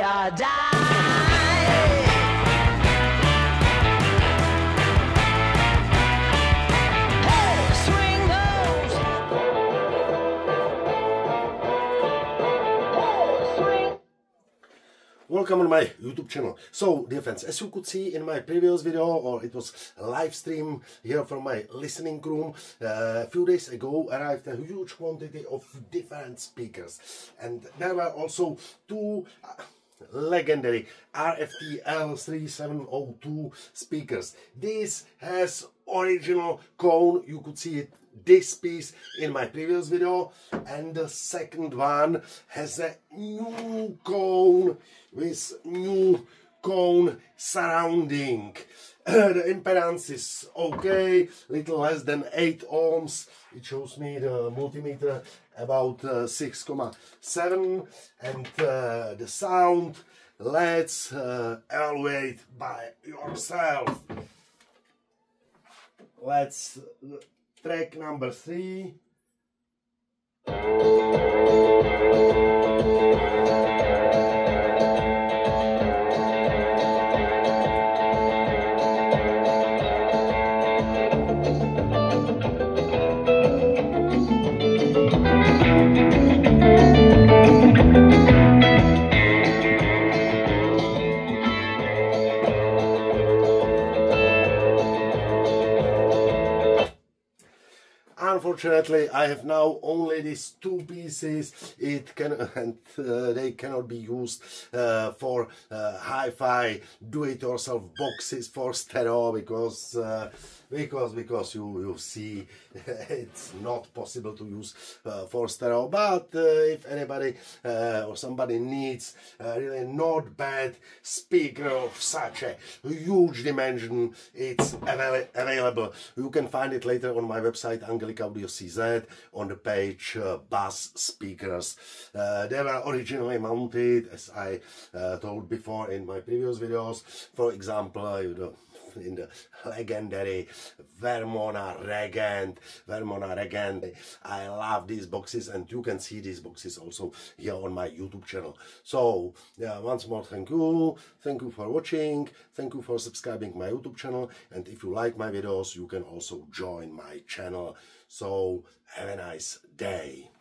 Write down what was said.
or die. Hey, swing those. Hey, swing. Welcome on my YouTube channel. So, dear friends, as you could see in my previous video, or it was a live stream here from my listening room, a few days ago arrived a huge quantity of different speakers, and there were also two legendary RFT L3702 speakers. This has original cone, you could see it, this piece in my previous video, and the second one has a new cone with new cone surrounding. The impedance is okay, little less than 8 ohms. It shows me the multimeter about 6,7, and the sound, let's evaluate by yourself. Let's track number 3. Unfortunately, I have now only these two pieces. They cannot be used for hi-fi do-it-yourself boxes for stereo, because you see it's not possible to use for stereo. But if anybody or somebody needs a really not bad speaker of such a huge dimension, it's available. You can find it later on my website Angelicaaudio CZ on the page Bass Speakers. They were originally mounted, as I told before in my previous videos, for example, in the legendary Vermona Regent. I love these boxes, and you can see these boxes also here on my YouTube channel. So yeah, once more, thank you for watching, thank you for subscribing my YouTube channel, and if you like my videos, you can also join my channel. So have a nice day.